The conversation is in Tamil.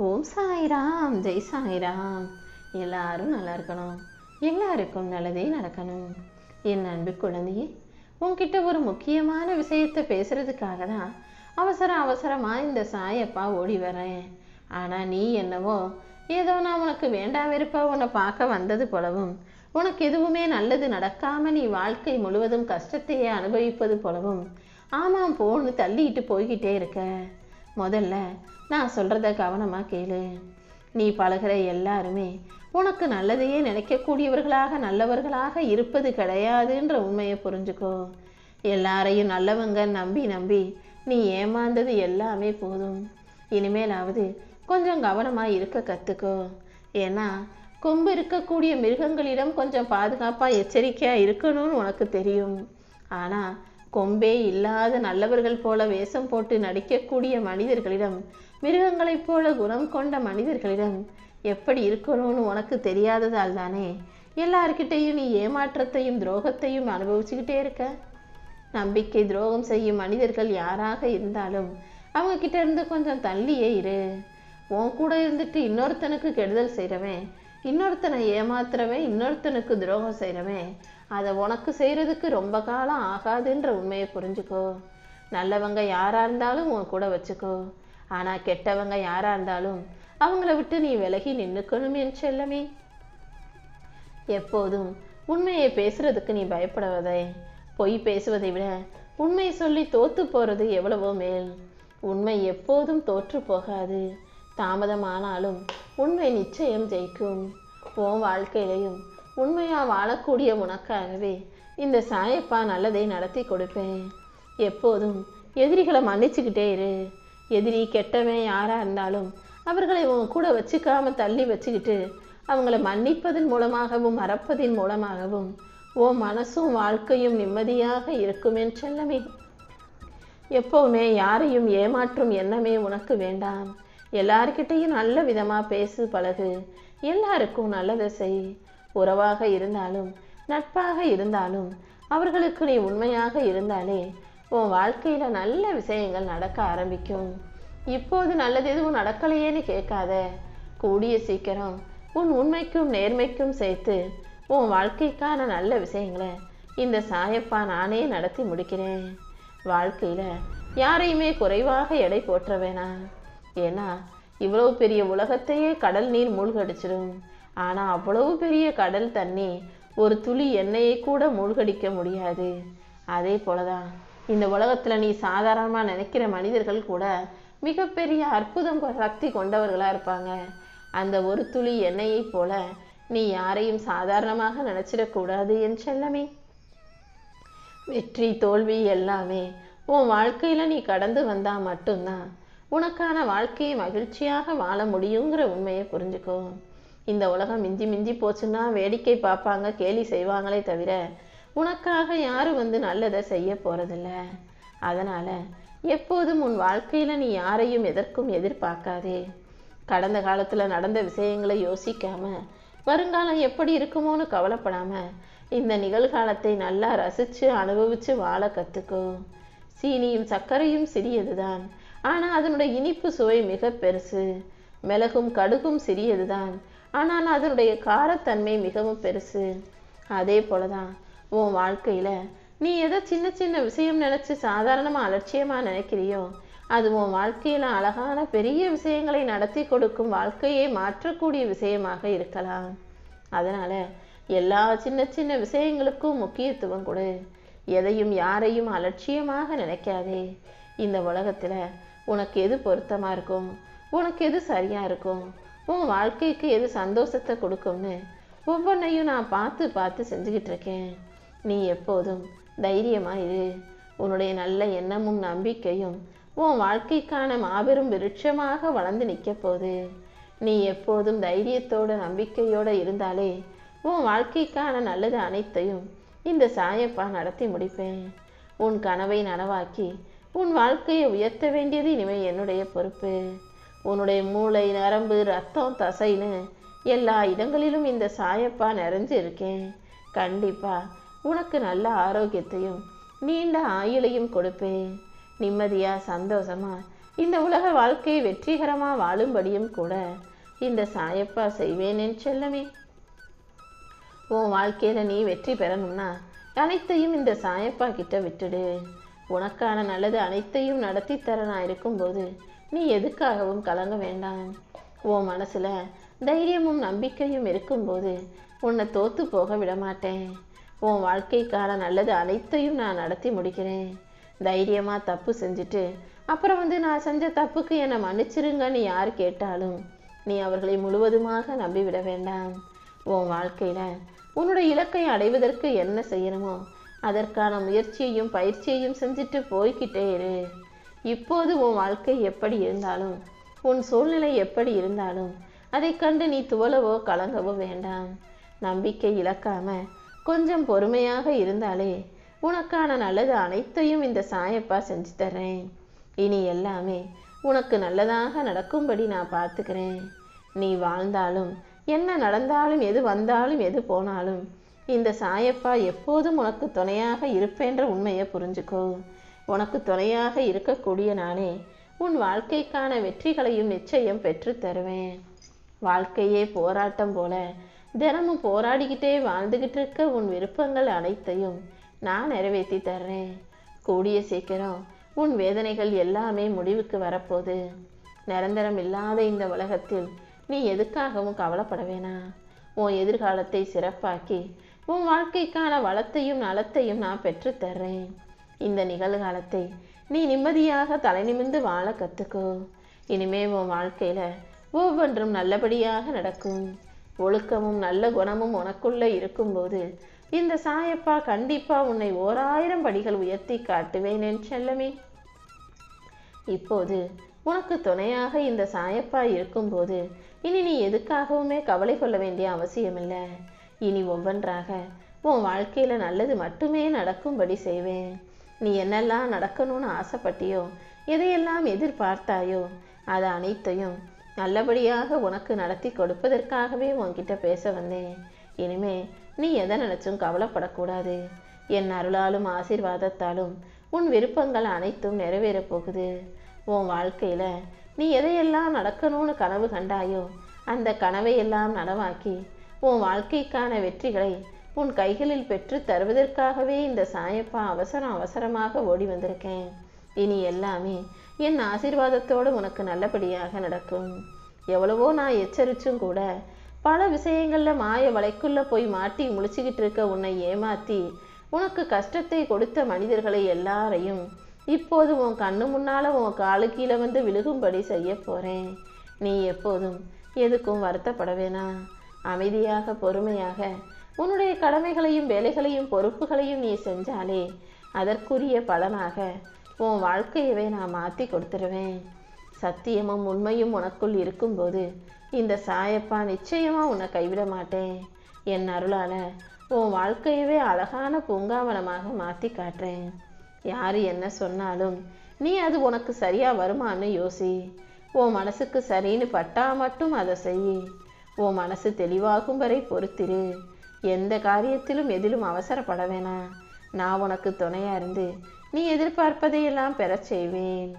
ஓம் சாய்ராம், ஜெய் சாய்ராம். எல்லாரும் நல்லா இருக்கணும், எல்லாருக்கும் நல்லதே நடக்கணும். என் அன்பு குழந்தையே, உன்கிட்ட ஒரு முக்கியமான விஷயத்தை பேசுறதுக்காக தான் அவசரமாக இந்த சாயப்பா ஓடி வரேன். ஆனால் நீ என்னவோ ஏதோ நான் உனக்கு வேண்டாம் வெறுப்பா உன்னை பார்க்க வந்தது போலவும், உனக்கு எதுவுமே நல்லது நடக்காம நீ வாழ்க்கை முழுவதும் கஷ்டத்தையே அனுபவிப்பது போலவும் ஆமாம் போன்னு தள்ளிட்டு போய்கிட்டே இருக்க. முதல்ல நான் சொல்கிறத கவனமாக கேளு. நீ பழகிற எல்லாருமே உனக்கு நல்லதையே நினைக்கக்கூடியவர்களாக நல்லவர்களாக இருப்பது கிடையாதுன்ற உண்மையை புரிஞ்சுக்கோ. எல்லாரையும் நல்லவங்க நம்பி நம்பி நீ ஏமாந்தது எல்லாமே போதும். இனிமேலாவது கொஞ்சம் கவனமாக இருக்க கற்றுக்கோ. ஏன்னா கொம்பு இருக்கக்கூடிய மிருகங்களிடம் கொஞ்சம் பாதுகாப்பாக எச்சரிக்கையாக இருக்கணும்னு உனக்கு தெரியும். ஆனால் கொம்பே இல்லாத நல்லவர்கள் போல வேஷம் போட்டு நடிக்கக்கூடிய மனிதர்களிடம், மிருகங்களைப் போல குணம் கொண்ட மனிதர்களிடம் எப்படி இருக்கணும்னு உனக்கு தெரியாததால் தானே எல்லார்கிட்டையும் நீ ஏமாற்றத்தையும் துரோகத்தையும் அனுபவிச்சுக்கிட்டே இருக்க. நம்பிக்கை துரோகம் செய்யும் மனிதர்கள் யாராக இருந்தாலும் அவங்க கிட்ட இருந்து கொஞ்சம் தள்ளியே இரு. உன் கூட இருந்துட்டு இன்னொருத்தனுக்கு கெடுதல் செய்கிறவன், இன்னொருத்தனை ஏமாத்துறவன், இன்னொருத்தனுக்கு துரோகம் செய்கிறவன் அதை உனக்கு செய்கிறதுக்கு ரொம்ப காலம் ஆகாதுன்ற உண்மையை புரிஞ்சுக்கோ. நல்லவங்க யாராக இருந்தாலும் உன் கூட வச்சுக்கோ. ஆனால் கெட்டவங்க யாராக இருந்தாலும் அவங்கள விட்டு நீ விலகி நின்றுக்கணும் என் செல்லமே. எப்போதும் உண்மையை பேசுறதுக்கு நீ பயப்படுவதே. பொய் பேசுவதை விட உண்மை சொல்லி தோத்து போகிறது எவ்வளவோ மேல். உண்மை எப்போதும் தோற்று போகாது. தாமதமானாலும் உண்மை நிச்சயம் ஜெயிக்கும். உன் வாழ்க்கையிலையும் உண்மையாக வாழக்கூடிய உனக்காகவே இந்த சாயப்பா நல்லதை நடத்தி கொடுப்பேன். எப்போதும் எதிரிகளை மன்னிச்சுக்கிட்டே இரு. எதிரி கெட்டவன் யாராக இருந்தாலும் அவர்களை உன் கூட வச்சுக்காம தள்ளி வச்சுக்கிட்டு அவங்கள மன்னிப்பதன் மூலமாகவும் மறப்பதின் மூலமாகவும் உன் மனசும் வாழ்க்கையும் நிம்மதியாக இருக்குமென் செல்லமே. எப்போவுமே யாரையும் ஏமாற்றும் எண்ணமே உனக்கு வேண்டாம். எல்லார்கிட்டையும் நல்ல விதமாக பேசு, பழகு. எல்லாருக்கும் நல்லதை செய். உறவாக இருந்தாலும் நட்பாக இருந்தாலும் அவர்களுக்கு நீ உண்மையாக இருந்தாலே உன் வாழ்க்கையில் நல்ல விஷயங்கள் நடக்க ஆரம்பிக்கும். இப்போது நல்லது எதுவும் நடக்கலையேன்னு கேட்காத. கூடிய சீக்கிரம் உன் உண்மைக்கும் நேர்மைக்கும் சேர்த்து உன் வாழ்க்கைக்கான நல்ல விஷயங்களை இந்த சாயப்பா நானே நடத்தி முடிக்கிறேன். வாழ்க்கையில் யாரையுமே குறைவாக எடை போற்ற வேணாம். ஏன்னா இவ்வளவு பெரிய உலகத்தையே கடல் நீர் மூழ்கடிச்சிடும். ஆனால் அவ்வளவு பெரிய கடல் தண்ணி ஒரு துளி எண்ணெயை கூட மூழ்கடிக்க முடியாது. அதே போலதான் இந்த உலகத்தில் நீ சாதாரணமாக நினைக்கிற மனிதர்கள் கூட மிகப்பெரிய அற்புதம் சக்தி கொண்டவர்களாக இருப்பாங்க. அந்த ஒரு துளி எண்ணெயை போல நீ யாரையும் சாதாரணமாக நினச்சிடக்கூடாது என் செல்லமே. வெற்றி தோல்வி எல்லாமே உன் வாழ்க்கையில் நீ கடந்து வந்தால் மட்டும்தான் உனக்கான வாழ்க்கையை மகிழ்ச்சியாக வாழ முடியுங்கிற உண்மையை புரிஞ்சுக்கோ. இந்த உலகம் மிஞ்சி மிஞ்சி போச்சுன்னா வேடிக்கை பார்ப்பாங்க, கேலி செய்வாங்களே தவிர உனக்காக யாரும் நல்லதை செய்ய போகிறதில்ல. அதனால் எப்போதும் உன் வாழ்க்கையில் நீ யாரையும் எதற்கும் எதிர்பார்க்காதே. கடந்த காலத்தில் நடந்த விஷயங்களை யோசிக்காம வருங்காலம் எப்படி இருக்குமோன்னு கவலைப்படாமல் இந்த நிகழ்காலத்தை நல்லா ரசித்து அனுபவித்து வாழ கற்றுக்கோ. சீனியும் சர்க்கரையும் சிறியது தான், ஆனால் அதனுடைய இனிப்பு சுவை மிக பெருசு. மிளகும் கடுகும் சிறியது தான், ஆனால் அதனுடைய காரத்தன்மை மிகவும் பெருசு. அதே போலதான் உன் வாழ்க்கையில் நீ எதை சின்ன சின்ன விஷயம் நினச்சி சாதாரணமாக அலட்சியமாக நினைக்கிறியோ அது உன் வாழ்க்கையில் அழகான பெரிய விஷயங்களை நடத்தி கொடுக்கும், வாழ்க்கையை மாற்றக்கூடிய விஷயமாக இருக்கலாம். அதனால் எல்லா சின்ன சின்ன விஷயங்களுக்கும் முக்கியத்துவம் கொடு. எதையும் யாரையும் அலட்சியமாக நினைக்காதே. இந்த உலகத்தில் உனக்கு எது பொருத்தமாக இருக்கும், உனக்கு எது சரியாக இருக்கும், உன் வாழ்க்கைக்கு எது சந்தோஷத்தை கொடுக்கும்னு ஒவ்வொன்றையும் நான் பார்த்து பார்த்து செஞ்சுக்கிட்டு இருக்கேன். நீ எப்போதும் தைரியமாக இரு. உன்னுடைய நல்ல எண்ணமும் நம்பிக்கையும் உன் வாழ்க்கைக்கான மாபெரும் விருட்சமாக வளர்ந்து நிற்க போகுது. நீ எப்போதும் தைரியத்தோட நம்பிக்கையோடு இருந்தாலே உன் வாழ்க்கைக்கான நல்லது அனைத்தையும் இந்த சாயப்பா நடத்தி முடிப்பேன். உன் கனவை நனவாக்கி உன் வாழ்க்கையை உயர்த்த வேண்டியது இனிமேல் என்னுடைய பொறுப்பு. உன்னுடைய மூளை, நரம்பு, ரத்தம், தசைன்னு எல்லா இடங்களிலும் இந்த சாயப்பா நிறைஞ்சு இருக்கேன். கண்டிப்பாக உனக்கு நல்ல ஆரோக்கியத்தையும் நீண்ட ஆயுளையும் கொடுப்பேன். நிம்மதியாக சந்தோஷமாக இந்த உலக வாழ்க்கையை வெற்றிகரமாக வாழும்படியும் கூட இந்த சாயப்பா செய்வேன் என் செல்லமே. உன் வாழ்க்கையில் நீ வெற்றி பெறணும்னா அனைத்தையும் இந்த சாயப்பா கிட்ட விட்டுடு. உனக்கான நல்லது அனைத்தையும் நடத்தி தர நான் இருக்கும்போது நீ எதுக்காகவும் கலங்க வேண்டாம். உன் மனசுல தைரியமும் நம்பிக்கையும் இருக்கும்போது உன்னை தோத்து போக விடமாட்டேன். உன் வாழ்க்கைக்கான நல்லது அனைத்தையும் நான் நடத்தி முடிக்கிறேன். தைரியமா தப்பு செஞ்சுட்டு அப்புறம் நான் செஞ்ச தப்புக்கு என்னை மன்னிச்சிருங்கன்னு யார் கேட்டாலும் நீ அவர்களை முழுவதுமாக நம்பிவிட வேண்டாம். உன் வாழ்க்கையில உன்னுடைய இலக்கை அடைவதற்கு என்ன செய்யணுமோ அதற்கான முயற்சியையும் பயிற்சியையும் செஞ்சுட்டு போய்கிட்டே இரு. இப்போது உன் வாழ்க்கை எப்படி இருந்தாலும் உன் சூழ்நிலை எப்படி இருந்தாலும் அதை கண்டு நீ துவளவோ கலங்கவோ வேண்டாம். நம்பிக்கை இழக்காம கொஞ்சம் பொறுமையாக இருந்தாலே உனக்கான நல்லது அனைத்தையும் இந்த சாயப்பா செஞ்சு தர்றேன். இனி எல்லாமே உனக்கு நல்லதாக நடக்கும்படி நான் பார்த்துக்கிறேன். நீ வாழ்ந்தாலும் என்ன நடந்தாலும் எது வந்தாலும் எது போனாலும் இந்த சாயப்பா எப்போதும் உனக்கு துணையாக இருப்பேன்ற உண்மையை புரிஞ்சுக்கோ. உனக்கு துணையாக இருக்கக்கூடிய நானே உன் வாழ்க்கைக்கான வெற்றிகளையும் நிச்சயம் பெற்று தருவேன். வாழ்க்கையே போராட்டம் போல தினமும் போராடிக்கிட்டே வாழ்ந்துகிட்டு இருக்க உன் விருப்பங்கள் அனைத்தையும் நான் நிறைவேற்றி தர்றேன். கூடிய சீக்கிரம் உன் வேதனைகள் எல்லாமே முடிவுக்கு வரப்போகுது. நிரந்தரம் இல்லாத இந்த உலகத்தில் நீ எதுக்காகவும் கவலைப்பட வேணாம். உன் எதிர்காலத்தை சிறப்பாக்கி உன் வாழ்க்கைக்கான வளத்தையும் நலத்தையும் நான் பெற்றுத்தர்றேன். இந்த நிகழ்காலத்தை நீ நிம்மதியாக தலை நிமிர்ந்து வாழ கற்றுக்கோ. இனிமே உன் வாழ்க்கையில் ஒவ்வொன்றும் நல்லபடியாக நடக்கும். ஒழுக்கமும் நல்ல குணமும் உனக்குள்ள இருக்கும்போது இந்த சாயப்பா கண்டிப்பா உன்னை 1000 படிகள் உயர்த்தி காட்டுவேன் என் செல்லமே. இப்போது உனக்கு துணையாக இந்த சாயப்பா இருக்கும்போது இனி நீ எதுக்காகவுமே கவலை கொள்ள வேண்டிய அவசியமில்லை. இனி ஒவ்வொன்றாக உன் வாழ்க்கையில நல்லது மட்டுமே நடக்கும்படி செய்வேன். நீ என்னெல்லாம் நடக்கணும்னு ஆசைப்பட்டியோ எதையெல்லாம் எதிர்பார்த்தாயோ அது அனைத்தையும் நல்லபடியாக உனக்கு நடத்தி கொடுப்பதற்காகவே உன்கிட்ட பேச வந்தேன். இனிமே நீ எதை நினைச்சும் கவலைப்படக்கூடாது. என் அருளாலும் ஆசீர்வாதத்தாலும் உன் விருப்பங்கள் அனைத்தும் நிறைவேறப் போகுது. உன் வாழ்க்கையில நீ எதையெல்லாம் நடக்கணும்னு கனவு கண்டாயோ அந்த கனவையெல்லாம் நனவாக்கி உன் வாழ்க்கைக்கான வெற்றிகளை உன் கைகளில் பெற்று தருவதற்காகவே இந்த சாயப்பா அவசரமாக ஓடி வந்திருக்கேன். இனி எல்லாமே என் ஆசீர்வாதத்தோடு உனக்கு நல்லபடியாக நடக்கும். எவ்வளவோ நான் எச்சரிச்சும் கூட பல விஷயங்கள்ல மாய வலைக்குள்ள போய் மாட்டி முழிச்சுக்கிட்டு இருக்க உன்னை ஏமாத்தி உனக்கு கஷ்டத்தை கொடுத்த மனிதர்களை எல்லாரையும் இப்போது உன் கண்ணு முன்னால உன் காலு கீழே விழுகும்படி செய்ய போறேன். நீ எப்போதும் எதுக்கும் வருத்தப்பட வேணாம். அமைதியாக பொறுமையாக உன்னுடைய கடமைகளையும் வேலைகளையும் பொறுப்புகளையும் நீ செஞ்சாலே அதற்குரிய பலனாக உன் வாழ்க்கையவே நான் மாற்றி கொடுத்துருவேன். சத்தியமும் உண்மையும் உனக்குள் இருக்கும்போது இந்த சாயப்பா நிச்சயமா உன்னை கைவிட மாட்டேன். என் அருளால உன் வாழ்க்கையவே அழகான பூங்காவனமாக மாற்றி காட்டுறேன். யாரு என்ன சொன்னாலும் நீ அது உனக்கு சரியா வருமானு யோசி. உன் மனசுக்கு சரின்னு பட்டா மட்டும் அதை செய். உன் மனசு தெளிவாகும் வரை பொறுத்திரு. எந்த காரியத்திலும் எதிலும் அவசரப்பட வேணாம். நான் உனக்கு துணையா இருந்து நீ எதிர்பார்ப்பதையெல்லாம் பெறச் செய்வேன்.